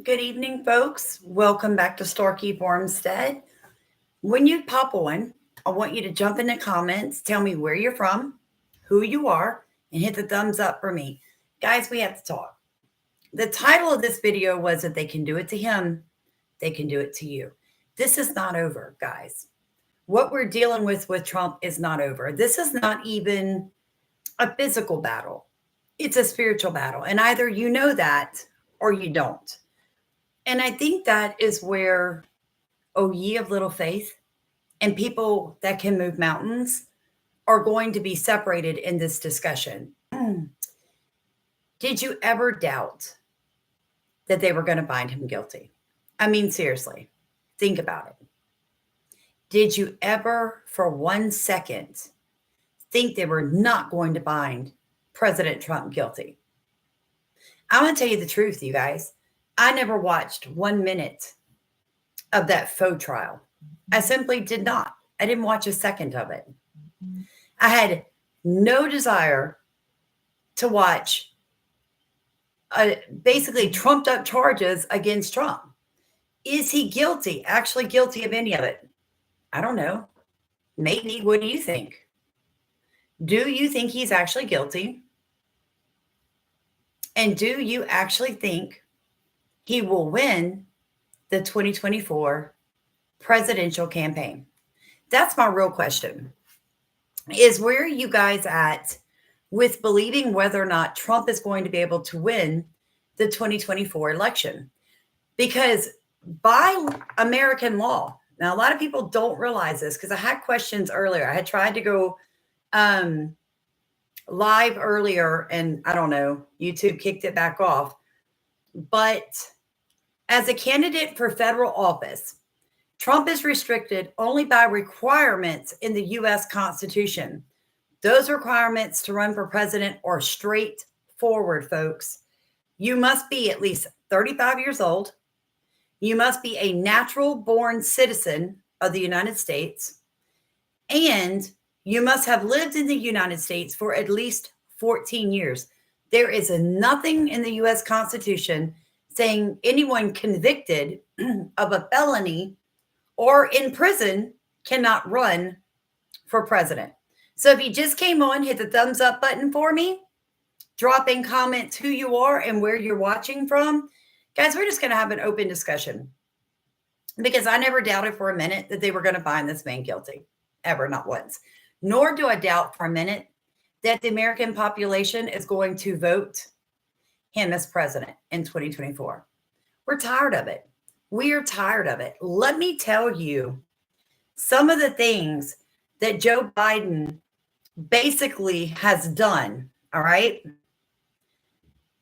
Good evening, folks. Welcome back to Storekeep Ormstead. When you pop on, I want you to jump in the comments, tell me where you're from, who you are, and hit the thumbs up for me. Guys, we have to talk. The title of this video was If They Can Do It to Him, They Can Do It to You. This is not over, guys. What we're dealing with Trump is not over. This is not even a physical battle. It's a spiritual battle. And either you know that or you don't. And I think that is where, oh, ye of little faith, and people that can move mountains are going to be separated in this discussion. Did you ever doubt that they were going to find him guilty? I mean, seriously, think about it. Did you ever, for 1 second, think they were not going to find President Trump guilty? I'm going to tell you the truth, you guys. I never watched 1 minute of that faux trial. I simply did not. I didn't watch a second of it. I had no desire to watch basically trumped up charges against Trump. Is he guilty, actually guilty of any of it? I don't know. Maybe. What do you think? Do you think he's actually guilty? And do you actually think he will win the 2024 presidential campaign? That's my real question. Is where are you guys at with believing whether or not Trump is going to be able to win the 2024 election? Because by American law, now a lot of people don't realize this because I had questions earlier. I had tried to go live earlier and I don't know, YouTube kicked it back off. But as a candidate for federal office, Trump is restricted only by requirements in the U.S. Constitution. Those requirements to run for president are straightforward, folks. You must be at least 35 years old. You must be a natural born citizen of the United States. And you must have lived in the United States for at least 14 years. There is nothing in the U.S. Constitution saying anyone convicted of a felony or in prison cannot run for president. So if you just came on, hit the thumbs up button for me. Drop in comments who you are and where you're watching from. Guys, we're just going to have an open discussion because I never doubted for a minute that they were going to find this man guilty. Ever, not once. Nor do I doubt for a minute that the American population is going to vote him as president in 2024. We're tired of it. We are tired of it. Let me tell you some of the things that Joe Biden basically has done, all right?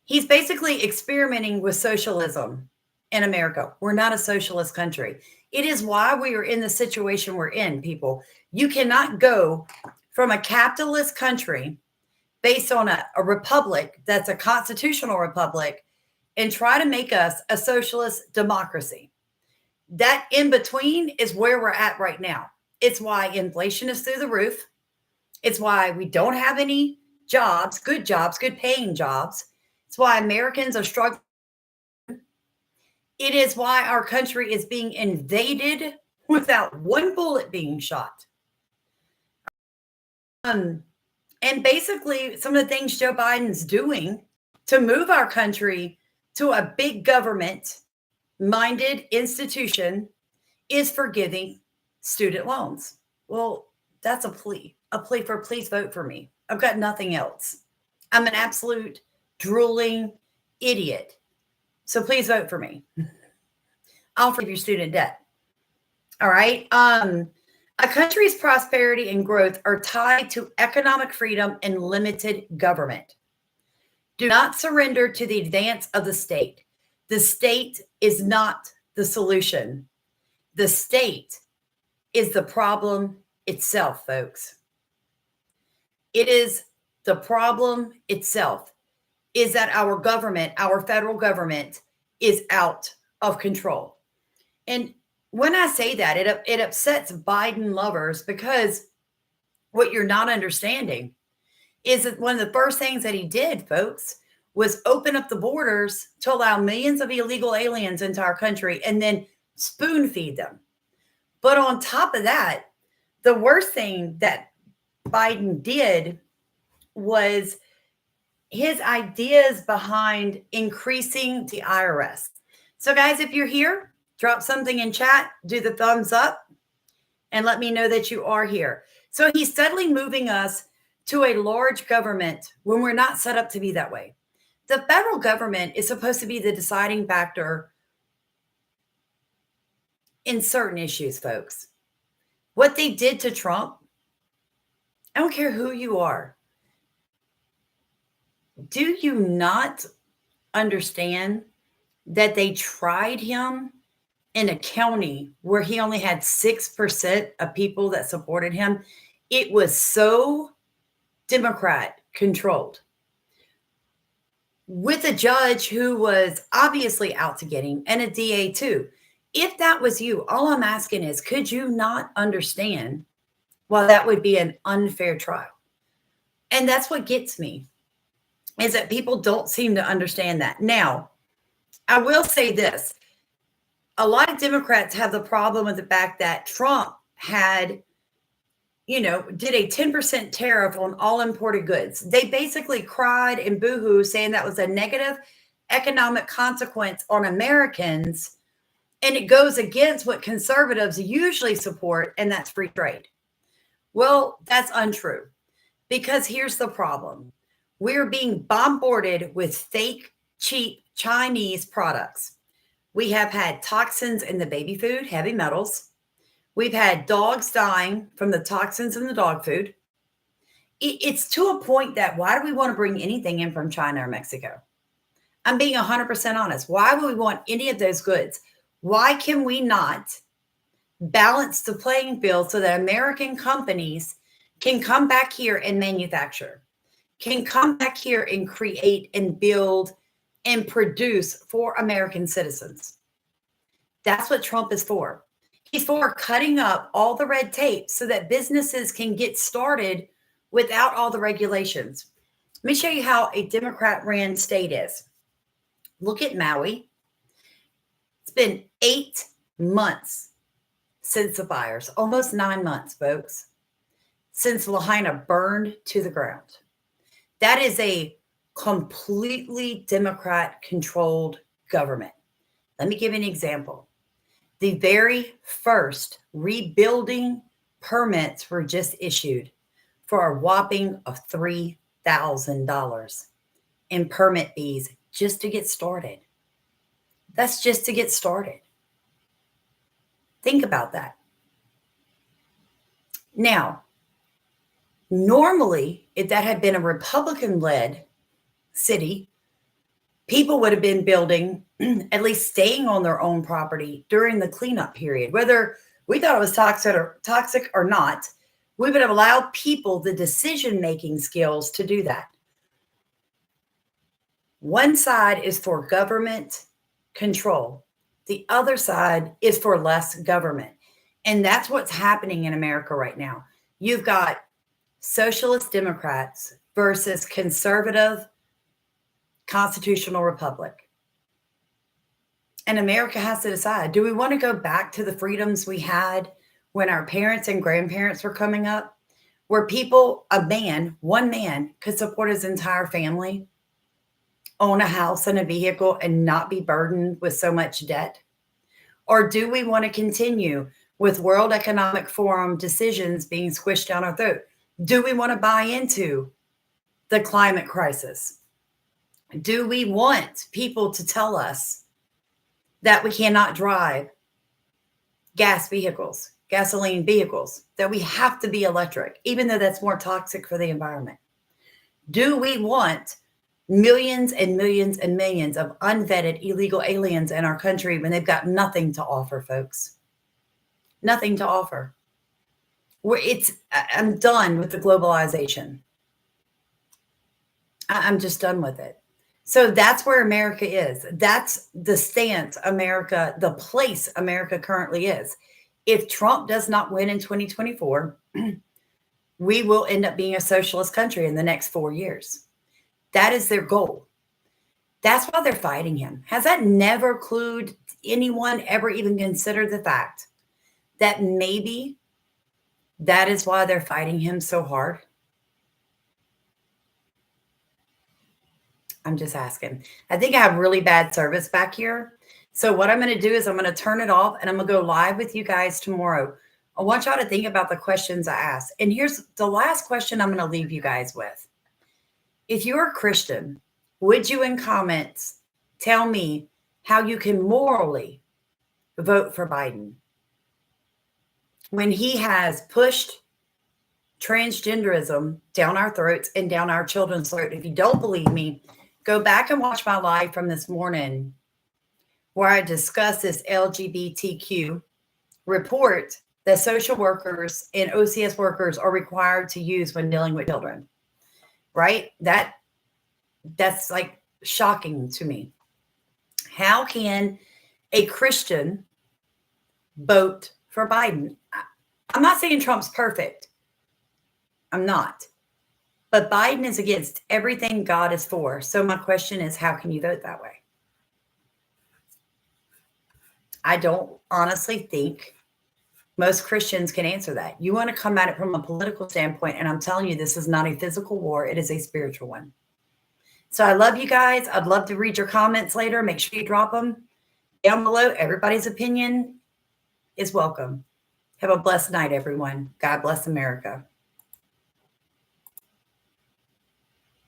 He's basically experimenting with socialism in America. We're not a socialist country. It is why we are in the situation we're in, people. You cannot go from a capitalist country based on a republic that's a constitutional republic and try to make us a socialist democracy. That in between is where we're at right now. It's why inflation is through the roof. It's why we don't have any jobs, good paying jobs. It's why Americans are struggling. It is why our country is being invaded without one bullet being shot. And basically, some of the things Joe Biden's doing to move our country to a big government-minded institution is forgiving student loans. Well, that's a plea for please vote for me. I've got nothing else. I'm an absolute drooling idiot. So please vote for me. I'll forgive your student debt. All right. A country's prosperity and growth are tied to economic freedom and limited government. Do not surrender to the advance of the state. The state is not the solution. The state is the problem itself, folks. It is the problem itself, is that our government, our federal government, is out of control. And when I say that, it upsets Biden lovers because what you're not understanding is that one of the first things that he did, folks, was open up the borders to allow millions of illegal aliens into our country and then spoon feed them. But on top of that, the worst thing that Biden did was his ideas behind increasing the IRS. So, guys, if you're here, drop something in chat, do the thumbs up, and let me know that you are here. So he's steadily moving us to a large government when we're not set up to be that way. The federal government is supposed to be the deciding factor in certain issues, folks. What they did to Trump, I don't care who you are. Do you not understand that they tried him in a county where he only had 6% of people that supported him? It was so Democrat controlled, with a judge who was obviously out to get him and a DA too. If that was you, all I'm asking is, could you not understand why that would be an unfair trial? And that's what gets me, is that people don't seem to understand that. Now, I will say this. A lot of Democrats have the problem with the fact that Trump did a 10% tariff on all imported goods. They basically cried and boohoo, saying that was a negative economic consequence on Americans. And it goes against what conservatives usually support, and that's free trade. Well, that's untrue, because here's the problem. We're being bombarded with fake, cheap Chinese products. We have had toxins in the baby food, heavy metals. We've had dogs dying from the toxins in the dog food. It's to a point that, why do we want to bring anything in from China or Mexico? I'm being 100% honest. Why would we want any of those goods? Why can we not balance the playing field so that American companies can come back here and manufacture, can come back here and create and build and produce for American citizens? That's what Trump is for. He's for cutting up all the red tape so that businesses can get started without all the regulations. Let me show you how a Democrat-ran state is. Look at Maui. It's been 8 months since the fires, almost 9 months, folks, since Lahaina burned to the ground. That is a completely Democrat-controlled government. Let me give you an example. The very first rebuilding permits were just issued for a whopping of $3,000 in permit fees just to get started. That's just to get started. Think about that. Now, normally, if that had been a Republican-led city, people would have been building, at least staying on their own property during the cleanup period. Whether we thought it was toxic or not, we would have allowed people the decision-making skills to do that. One side is for government control. The other side is for less government. And that's what's happening in America right now. You've got socialist Democrats versus conservative constitutional republic. And America has to decide, do we want to go back to the freedoms we had when our parents and grandparents were coming up, where one man could support his entire family, own a house and a vehicle, and not be burdened with so much debt? Or do we want to continue with World Economic Forum decisions being squished down our throat? Do we want to buy into the climate crisis? Do we want people to tell us that we cannot drive gasoline vehicles, that we have to be electric, even though that's more toxic for the environment? Do we want millions and millions and millions of unvetted illegal aliens in our country when they've got nothing to offer, folks? Nothing to offer. I'm done with the globalization. I'm just done with it. So that's where America is. That's the stance the place America currently is. If Trump does not win in 2024, we will end up being a socialist country in the next 4 years. That is their goal. That's why they're fighting him. Has that never clued anyone ever even considered the fact that maybe that is why they're fighting him so hard? I'm just asking. I think I have really bad service back here. So what I'm going to do is I'm going to turn it off and I'm going to go live with you guys tomorrow. I want y'all to think about the questions I asked. And here's the last question I'm going to leave you guys with. If you're a Christian, would you in comments tell me how you can morally vote for Biden when he has pushed transgenderism down our throats and down our children's throat? If you don't believe me, go back and watch my live from this morning where I discuss this LGBTQ report that social workers and OCS workers are required to use when dealing with children, right? That's like shocking to me. How can a Christian vote for Biden? I'm not saying Trump's perfect. I'm not. But Biden is against everything God is for. So my question is, how can you vote that way? I don't honestly think most Christians can answer that. You want to come at it from a political standpoint, and I'm telling you, this is not a physical war. It is a spiritual one. So I love you guys. I'd love to read your comments later. Make sure you drop them down below. Everybody's opinion is welcome. Have a blessed night, everyone. God bless America.